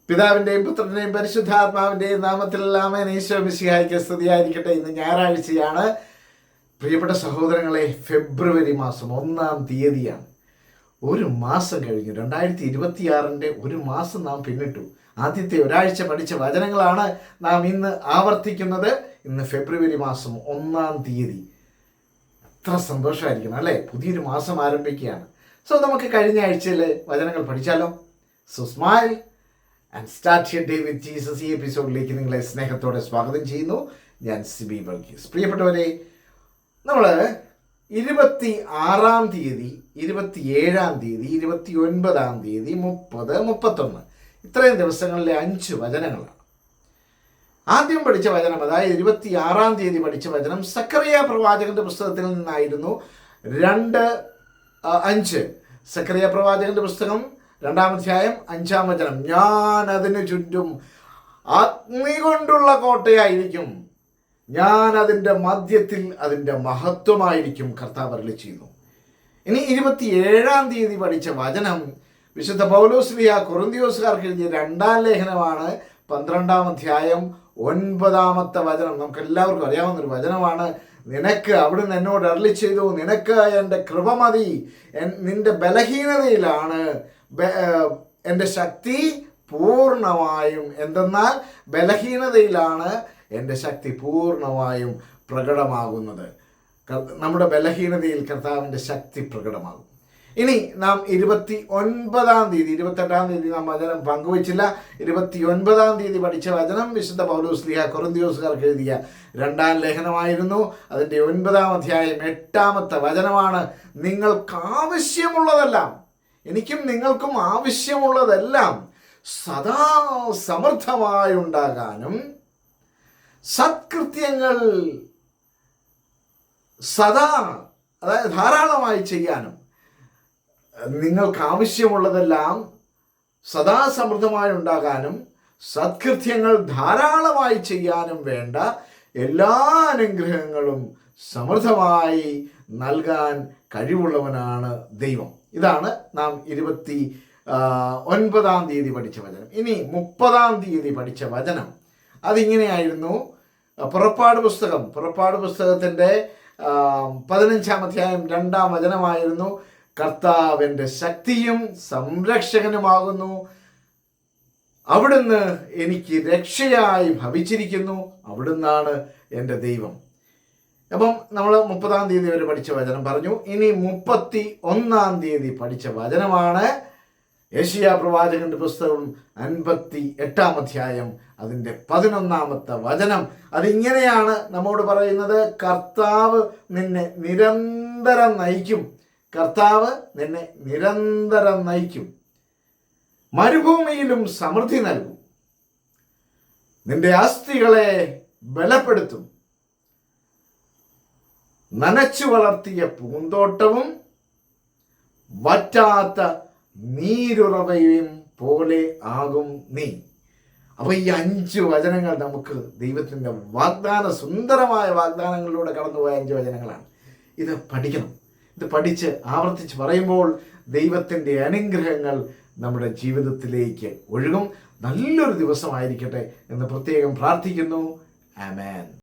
പിതാവിന്റെയും പുത്രന്റെയും പരിശുദ്ധാത്മാവിന്റെയും നാമത്തിലെല്ലാം ഈശോ മിശിഹായ്ക്ക് സ്തുതിയായിരിക്കട്ടെ. ഇന്ന് ഞായറാഴ്ചയാണ്. പ്രിയപ്പെട്ട സഹോദരങ്ങളെ, ഫെബ്രുവരി മാസം 1-ാം തീയതിയാണ്. ഒരു മാസം കഴിഞ്ഞു. 2026 ഒരു മാസം നാം പിന്നിട്ടു. ആദ്യത്തെ ഒരാഴ്ച പഠിച്ച വചനങ്ങളാണ് നാം ഇന്ന് ആവർത്തിക്കുന്നത്. ഇന്ന് ഫെബ്രുവരി മാസം 1-ാം തീയതി. എത്ര സന്തോഷമായിരിക്കണം അല്ലേ? പുതിയൊരു മാസം ആരംഭിക്കുകയാണ്. നമുക്ക് കഴിഞ്ഞ ആഴ്ചയിലെ വചനങ്ങൾ പഠിച്ചാലോ? Smile and start your day with Jesus. ഈ എപ്പിസോഡിലേക്ക് നിങ്ങളെ സ്നേഹത്തോടെ സ്വാഗതം ചെയ്യുന്നു. ഞാൻ സിബി വർഗീസ്. പ്രിയപ്പെട്ടവരെ, നമ്മൾ 26-ാം തീയതി, 27-ാം തീയതി, 29-ാം തീയതി, 30, 31 ഇത്രയും ദിവസങ്ങളിലെ 5 വചനങ്ങളാണ്. ആദ്യം പഠിച്ച വചനം, അതായത് 26-ാം തീയതി പഠിച്ച വചനം സക്കറിയ പ്രവാചകന്റെ പുസ്തകത്തിൽ നിന്നായിരുന്നു. 2:5 സക്കറിയ പ്രവാചകന്റെ പുസ്തകം 2-ാം അധ്യായം 5-ാം വചനം. ഞാൻ അതിന് ചുറ്റും അഗ്നി കൊണ്ടുള്ള കോട്ടയായിരിക്കും, ഞാൻ അതിൻ്റെ മധ്യത്തിൽ അതിൻ്റെ മഹത്വമായിരിക്കും, കർത്താവ് അരുളിച്ചെയ്യുന്നു. ഇനി 27-ാം തീയതി പഠിച്ച വചനം വിശുദ്ധ പൗലോസ്ലീഹ കൊറിന്ത്യോസുകാർക്ക് എഴുതിയ 2-ാം ലേഖനമാണ്. 12-ാം അധ്യായം 9-ാമത്തെ വചനം. നമുക്ക് എല്ലാവർക്കും അറിയാവുന്നൊരു വചനമാണ്. നിനക്ക് അവിടുന്ന് എന്നോട് അരുളിച്ചെയ്തു, നിനക്ക് എൻ്റെ കൃപ മതി, നിന്റെ ബലഹീനതയിലാണ് എൻ്റെ ശക്തി പൂർണ്ണമായും. എന്തെന്നാൽ ബലഹീനതയിലാണ് എൻ്റെ ശക്തി പൂർണ്ണമായും പ്രകടമാകുന്നത്. നമ്മുടെ ബലഹീനതയിൽ കർത്താവിൻ്റെ ശക്തി പ്രകടമാകും. ഇനി നാം 29-ാം തീയതി, 28-ാം തീയതി നാം വചനം പങ്കുവച്ചില്ല. 29-ാം തീയതി പഠിച്ച വചനം വിശുദ്ധ പൗലോസ്ലീഹ കൊറിന്ത്യോസുകാർക്ക് എഴുതിയ 2-ാം ലേഖനമായിരുന്നു. അതിൻ്റെ 9-ാം അധ്യായം 8-ാമത്തെ വചനമാണ്. നിങ്ങൾക്ക് ആവശ്യമുള്ളതെല്ലാം, എനിക്കും നിങ്ങൾക്കും ആവശ്യമുള്ളതെല്ലാം സദാ സമൃദ്ധമായുണ്ടാകാനും സത്കൃത്യങ്ങൾ സദാ, അതായത് ധാരാളമായി ചെയ്യാനും, നിങ്ങൾക്ക് ആവശ്യമുള്ളതെല്ലാം സദാ സമൃദ്ധമായി ഉണ്ടാകാനും സത്കൃത്യങ്ങൾ ധാരാളമായി ചെയ്യാനും വേണ്ട എല്ലാ അനുഗ്രഹങ്ങളും സമൃദ്ധമായി നൽകാൻ കഴിവുള്ളവനാണ് ദൈവം. ഇതാണ് നാം 29-ാം തീയതി പഠിച്ച വചനം. ഇനി 30-ാം തീയതി പഠിച്ച വചനം അതിങ്ങനെയായിരുന്നു. പുറപ്പാട് പുസ്തകത്തിൻ്റെ 15-ാം അധ്യായം 2-ാം വചനമായിരുന്നു. കർത്താവിൻ്റെ ശക്തിയും സംരക്ഷകനുമാകുന്നു, അവിടുന്ന് എനിക്ക് രക്ഷയായി ഭവിച്ചിരിക്കുന്നു, അവിടുന്നാണ് എൻ്റെ ദൈവം. അപ്പം നമ്മൾ 30-ാം തീയതി വരെ പഠിച്ച വചനം പറഞ്ഞു. ഇനി 31-ാം തീയതി പഠിച്ച വചനമാണ് യെശയ്യാ പ്രവാചകന്റെ പുസ്തകം 58-ാം അധ്യായം അതിൻ്റെ 11-ാമത്തെ വചനം. അതിങ്ങനെയാണ് നമ്മോട് പറയുന്നത്: കർത്താവ് നിന്നെ നിരന്തരം നയിക്കും, കർത്താവ് നിന്നെ നിരന്തരം നയിക്കും, മരുഭൂമിയിലും സമൃദ്ധി നൽകും, നിന്റെ അസ്ഥികളെ ബലപ്പെടുത്തും, നനച്ചു വളർത്തിയ പൂന്തോട്ടവും വറ്റാത്ത നീരുറവയും പോലെ ആകും നീ. അപ്പോൾ ഈ 5 വചനങ്ങൾ നമുക്ക് ദൈവത്തിൻ്റെ സുന്ദരമായ വാഗ്ദാനങ്ങളിലൂടെ കടന്നുപോയ 5 വചനങ്ങളാണ്. ഇത് പഠിക്കണം. ഇത് പഠിച്ച് ആവർത്തിച്ച് പറയുമ്പോൾ ദൈവത്തിൻ്റെ അനുഗ്രഹങ്ങൾ നമ്മുടെ ജീവിതത്തിലേക്ക് ഒഴുകും. നല്ലൊരു ദിവസമായിരിക്കട്ടെ എന്ന് പ്രത്യേകം പ്രാർത്ഥിക്കുന്നു. ആമേൻ.